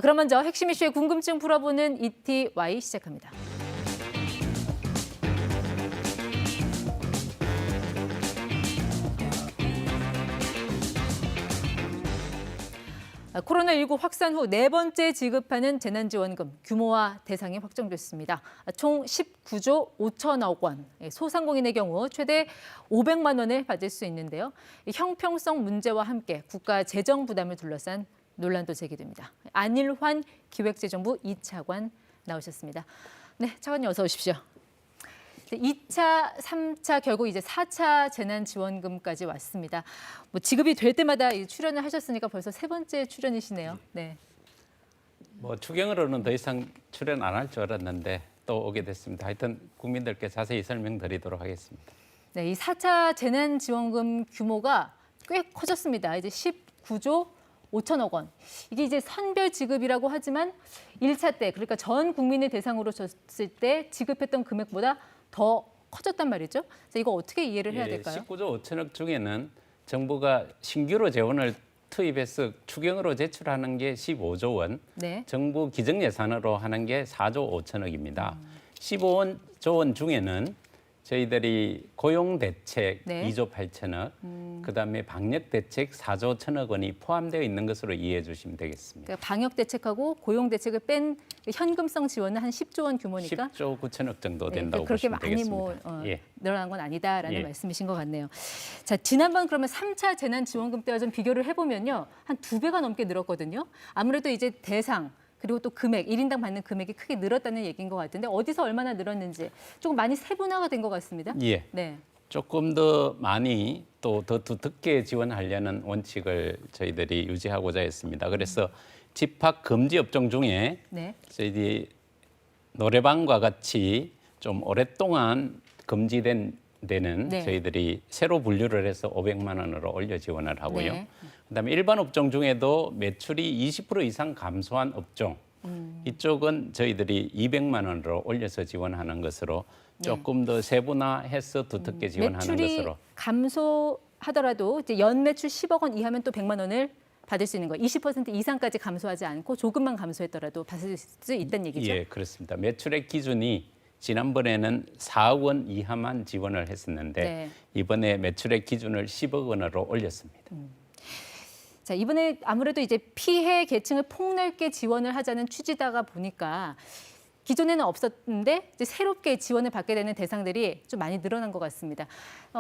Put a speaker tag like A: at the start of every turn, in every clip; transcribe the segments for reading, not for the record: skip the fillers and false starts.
A: 그럼 먼저 핵심 이슈의 궁금증 풀어보는 ETY 시작합니다. 코로나19 확산 후 네 번째 지급하는 재난지원금 규모와 대상이 확정됐습니다. 총 19조 5천억 원, 소상공인의 경우 최대 500만 원을 받을 수 있는데요. 형평성 문제와 함께 국가 재정 부담을 둘러싼 논란도 제기됩니다. 안일환 기획재정부 2차관 나오셨습니다. 네, 차관님 어서 오십시오. 2차, 3차 결국 이제 4차 재난지원금까지 왔습니다. 뭐 지급이 될 때마다 출연을 하셨으니까 벌써 세 번째 출연이시네요. 네.
B: 뭐 추경으로는 더 이상 출연 안 할 줄 알았는데 또 오게 됐습니다. 하여튼 국민들께 자세히 설명드리도록 하겠습니다.
A: 네, 이 4차 재난지원금 규모가 꽤 커졌습니다. 이제 19조 5천억 원. 이게 이제 선별 지급이라고 하지만 1차 때, 그러니까 전 국민을 대상으로 줬을 때 지급했던 금액보다 더 커졌단 말이죠. 그래서 이거 어떻게 이해를 해야 될까요?
B: 19조 5천억 중에는 정부가 신규로 재원을 투입해서 추경으로 제출하는 게 15조 원,
A: 네.
B: 정부 기정 예산으로 하는 게 4조 5천억입니다. 15조 원 중에는 저희들이 고용대책
A: 네.
B: 2조 8천억, 그다음에 방역대책 4조 1천억 원이 포함되어 있는 것으로 이해해 주시면 되겠습니다.
A: 그러니까 방역대책하고 고용대책을 뺀 현금성 지원은 한 10조 원 규모니까
B: 10조 9천억 정도
A: 네,
B: 된다고
A: 그렇게
B: 보시면
A: 많이
B: 되겠습니다. 예.
A: 늘어난 건 아니다라는
B: 예.
A: 말씀이신 것 같네요. 자, 지난번 그러면 3차 재난지원금 때와 좀 비교를 해보면요. 한 2배가 넘게 늘었거든요. 아무래도 이제 대상 그리고 또 금액, 1인당 받는 금액이 크게 늘었다는 얘기인 것 같은데 어디서 얼마나 늘었는지 조금 많이 세분화가 된 것 같습니다.
B: 예.
A: 네.
B: 조금 더 많이 또 더 두텁게 지원하려는 원칙을 저희들이 유지하고자 했습니다. 그래서 집합 금지 업종 중에
A: 네.
B: 저희들이 노래방과 같이 좀 오랫동안 금지된 데는
A: 네.
B: 저희들이 새로 분류를 해서 500만 원으로 올려 지원을 하고요.
A: 네.
B: 그다음에 일반 업종 중에도 매출이 20% 이상 감소한 업종, 이쪽은 저희들이 200만 원으로 올려서 지원하는 것으로 조금 더 세분화해서 두텁게 지원하는
A: 매출이
B: 것으로.
A: 감소하더라도 이제 연 매출 10억 원 이하면 또 100만 원을 받을 수 있는 거예요. 20% 이상까지 감소하지 않고 조금만 감소했더라도 받을 수 있다는 얘기죠.
B: 예, 그렇습니다. 매출액 기준이 지난번에는 4억 원 이하만 지원을 했었는데
A: 네.
B: 이번에 매출액 기준을 10억 원으로 올렸습니다.
A: 자, 이번에 아무래도 이제 피해 계층을 폭넓게 지원을 하자는 취지다가 보니까 기존에는 없었는데 이제 새롭게 지원을 받게 되는 대상들이 좀 많이 늘어난 것 같습니다.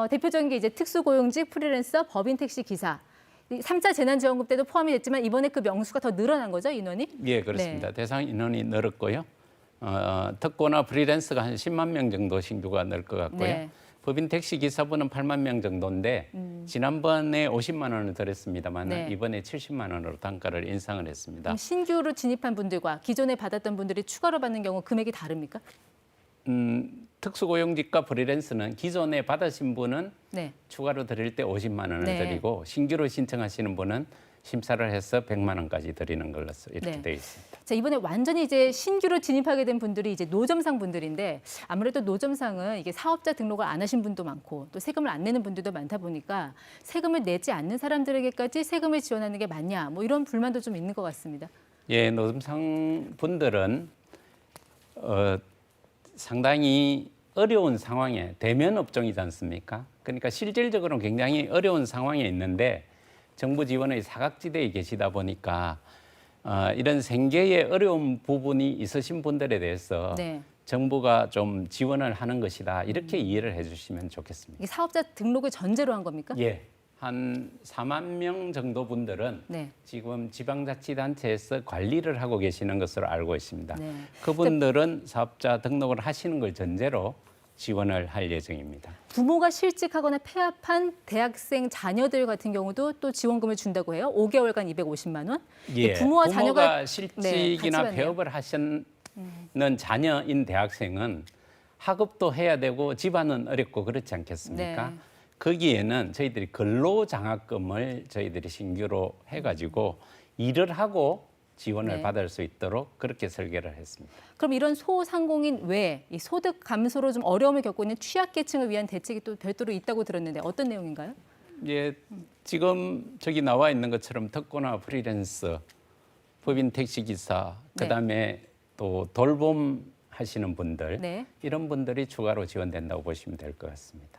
A: 대표적인 게 이제 특수고용직, 프리랜서, 법인 택시 기사. 3차 재난지원금 때도 포함이 됐지만 이번에 그 명수가 더 늘어난 거죠, 인원이?
B: 예, 그렇습니다.
A: 네.
B: 대상 인원이 늘었고요. 특고나 프리랜서가 한 10만 명 정도 신규가 늘 것 같고요.
A: 네.
B: 법인 택시 기사분은 8만 명 정도인데 지난번에 50만 원을 들였습니다만
A: 네.
B: 이번에 70만 원으로 단가를 인상을 했습니다.
A: 신규로 진입한 분들과 기존에 받았던 분들이 추가로 받는 경우 금액이 다릅니까?
B: 특수고용직과 프리랜서는 기존에 받으신 분은
A: 네.
B: 추가로 드릴 때 50만 원을
A: 네.
B: 드리고 신규로 신청하시는 분은 심사를 해서 100만 원까지 드리는 걸로 이렇게
A: 네.
B: 되어 있습니다.
A: 자, 이번에 완전히 이제 신규로 진입하게 된 분들이 이제 노점상 분들인데 아무래도 노점상은 이게 사업자 등록을 안 하신 분도 많고 또 세금을 안 내는 분들도 많다 보니까 세금을 내지 않는 사람들에게까지 세금을 지원하는 게 맞냐 뭐 이런 불만도 좀 있는 것 같습니다.
B: 예, 노점상 분들은 상당히 어려운 상황에 대면 업종이지 않습니까? 그러니까 실질적으로는 굉장히 어려운 상황에 있는데 정부 지원의 사각지대에 계시다 보니까 이런 생계의 어려운 부분이 있으신 분들에 대해서
A: 네.
B: 정부가 좀 지원을 하는 것이다. 이렇게 이해를 해주시면 좋겠습니다.
A: 이게 사업자 등록을 전제로 한 겁니까?
B: 예, 한 4만 명 정도 분들은
A: 네.
B: 지금 지방자치단체에서 관리를 하고 계시는 것으로 알고 있습니다.
A: 네.
B: 그분들은 사업자 등록을 하시는 걸 전제로 지원을 할 예정입니다.
A: 부모가 실직하거나 폐업한 대학생 자녀들 같은 경우도 또 지원금을 준다고 해요. 5개월간 250만 원.
B: 예,
A: 부모와 자녀가
B: 실직이나
A: 같이
B: 폐업을 하시는 자녀인 대학생은 학업도 해야 되고 집안은 어렵고 그렇지 않겠습니까?
A: 네.
B: 거기에는 저희들이 근로장학금을 저희들이 신규로 해가지고 일을 하고 지원을
A: 네.
B: 받을 수 있도록 그렇게 설계를 했습니다.
A: 그럼 이런 소상공인 외에 이 소득 감소로 좀 어려움을 겪고 있는 취약계층을 위한 대책이 또 별도로 있다고 들었는데 어떤 내용인가요?
B: 예, 지금 저기 나와 있는 것처럼 특고나 프리랜서 법인 택시기사,
A: 네.
B: 그다음에 또 돌봄 하시는 분들
A: 네.
B: 이런 분들이 추가로 지원된다고 보시면 될 것 같습니다.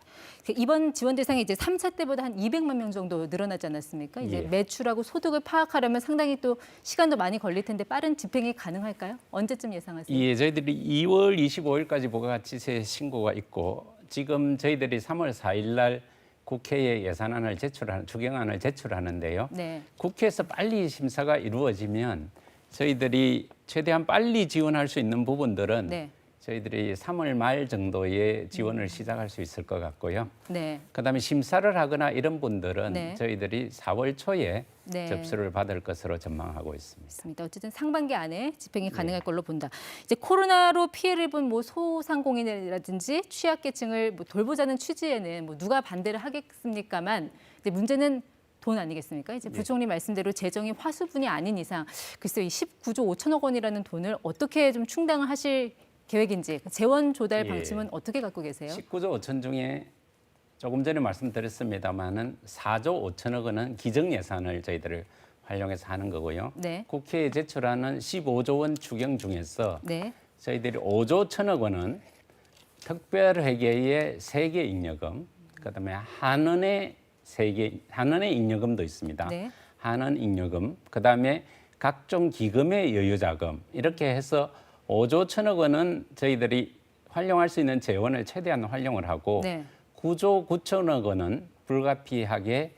A: 이번 지원 대상이 이제 3차 때보다 한 200만 명 정도 늘어나지 않았습니까? 이제
B: 예.
A: 매출하고 소득을 파악하려면 상당히 또 시간도 많이 걸릴 텐데 빠른 집행이 가능할까요? 언제쯤 예상하세요?
B: 예, 저희들이 2월 25일까지 부가가치세 신고가 있고 지금 저희들이 3월 4일 날 국회에 예산안을 추경안을 제출하는데요.
A: 네.
B: 국회에서 빨리 심사가 이루어지면 저희들이 최대한 빨리 지원할 수 있는 부분들은
A: 네.
B: 저희들이 3월 말 정도에 지원을 시작할 수 있을 것 같고요.
A: 네.
B: 그다음에 심사를 하거나 이런 분들은
A: 네.
B: 저희들이 4월 초에
A: 네.
B: 접수를 받을 것으로 전망하고 있습니다.
A: 있습니다. 어쨌든 상반기 안에 집행이 가능할 걸로 본다. 이제 코로나로 피해를 본 뭐 소상공인이라든지 취약계층을 뭐 돌보자는 취지에는 뭐 누가 반대를 하겠습니까만 이제 문제는 돈 아니겠습니까? 이제 부총리 말씀대로 재정이 화수분이 아닌 이상 글쎄요, 이 19조 5천억 원이라는 돈을 어떻게 좀 충당을 하실 계획인지 재원 조달
B: 예.
A: 방침은 어떻게 갖고 계세요?
B: 19조 5천 중에 조금 전에 말씀드렸습니다마는 4조 5천억 원은 기정 예산을 저희들을 활용해서 하는 거고요.
A: 네.
B: 국회에 제출하는 15조 원 추경 중에서
A: 네.
B: 저희들이 5조 1천억 원은 특별회계의 세계 잉여금, 그다음에 한은의 한은의 잉여금도 있습니다.
A: 네.
B: 한은 잉여금, 그다음에 각종 기금의 여유자금 이렇게 해서 5조 1천억 원은 저희들이 활용할 수 있는 재원을 최대한 활용을 하고
A: 네.
B: 9조 9천억 원은 불가피하게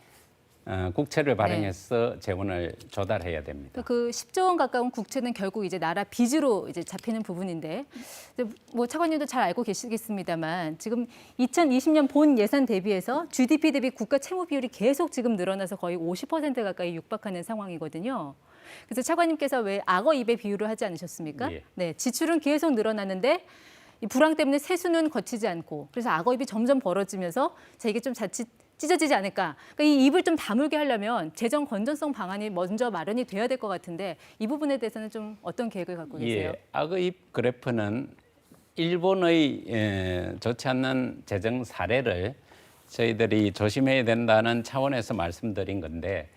B: 국채를 발행해서 재원을 조달해야 됩니다.
A: 그 10조 원 가까운 국채는 결국 이제 나라 빚으로 이제 잡히는 부분인데 뭐 차관님도 잘 알고 계시겠습니다만 지금 2020년 본 예산 대비해서 GDP 대비 국가 채무 비율이 계속 지금 늘어나서 거의 50% 가까이 육박하는 상황이거든요. 그래서 차관님께서 왜 악어 입에 비유를 하지 않으셨습니까?
B: 예.
A: 네, 지출은 계속 늘어나는데 이 불황 때문에 세수는 거치지 않고 그래서 악어 입이 점점 벌어지면서 자 이게 좀 자칫 찢어지지 않을까. 그러니까 이 입을 좀 다물게 하려면 재정 건전성 방안이 먼저 마련이 돼야 될 것 같은데 이 부분에 대해서는 좀 어떤 계획을 갖고 계세요?
B: 예, 악의입 그래프는 일본의 좋지 않는 재정 사례를 저희들이 조심해야 된다는 차원에서 말씀드린 건데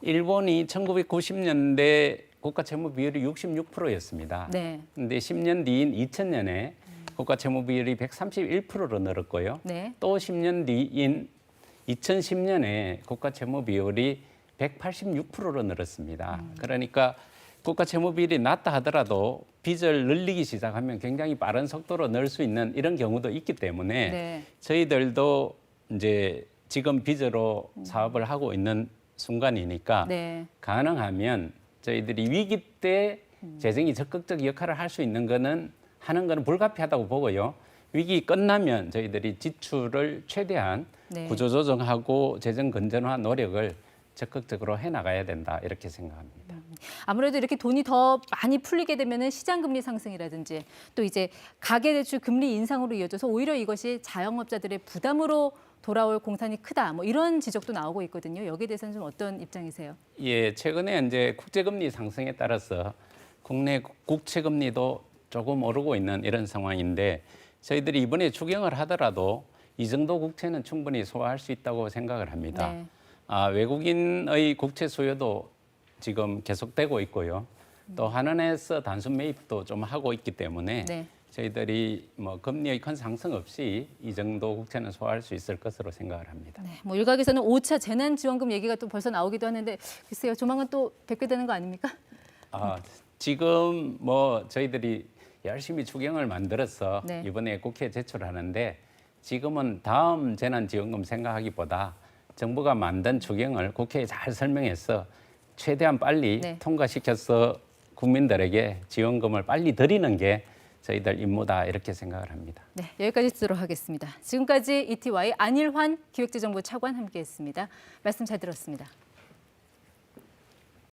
B: 일본이 1990년대 국가 채무 비율이 66%였습니다.
A: 네.
B: 근데 10년 뒤인 2000년에 국가 채무 비율이 131%로 늘었고요.
A: 네.
B: 또 10년 뒤인 2010년에 국가 채무 비율이 186%로 늘었습니다. 그러니까 국가 채무 비율이 낮다 하더라도 빚을 늘리기 시작하면 굉장히 빠른 속도로 늘 수 있는 이런 경우도 있기 때문에
A: 네.
B: 저희들도 이제 지금 빚으로 사업을 하고 있는 순간이니까
A: 네.
B: 가능하면 저희들이 위기 때 재정이 적극적 역할을 할 수 있는 거는 하는 거는 불가피하다고 보고요. 위기 끝나면 저희들이 지출을 최대한
A: 네.
B: 구조조정하고 재정 건전화 노력을 적극적으로 해나가야 된다 이렇게 생각합니다.
A: 아무래도 이렇게 돈이 더 많이 풀리게 되면은 시장 금리 상승이라든지 또 이제 가계 대출 금리 인상으로 이어져서 오히려 이것이 자영업자들의 부담으로 돌아올 공산이 크다. 뭐 이런 지적도 나오고 있거든요. 여기에 대해서는 좀 어떤 입장이세요?
B: 예, 최근에 이제 국제금리 상승에 따라서 국내 국채금리도 조금 오르고 있는 이런 상황인데 저희들이 이번에 추경을 하더라도 이 정도 국채는 충분히 소화할 수 있다고 생각을 합니다.
A: 네.
B: 외국인의 국채 수요도 지금 계속되고 있고요. 또 한은에서 단순 매입도 좀 하고 있기 때문에
A: 네.
B: 저희들이 뭐 금리의 큰 상승 없이 이 정도 국채는 소화할 수 있을 것으로 생각을 합니다.
A: 네. 뭐 일각에서는 5차 재난지원금 얘기가 또 벌써 나오기도 하는데 글쎄요. 조만간 또 뵙게 되는 거 아닙니까?
B: 지금 뭐 저희들이 열심히 추경을 만들어서
A: 네.
B: 이번에 국회에 제출하는데 지금은 다음 재난지원금 생각하기보다 정부가 만든 추경을 국회에 잘 설명해서 최대한 빨리
A: 네.
B: 통과시켜서 국민들에게 지원금을 빨리 드리는 게 저희들 임무다 이렇게 생각을 합니다.
A: 네, 여기까지 듣도록 하겠습니다. 지금까지 ETY 안일환 기획재정부 차관 함께했습니다. 말씀 잘 들었습니다.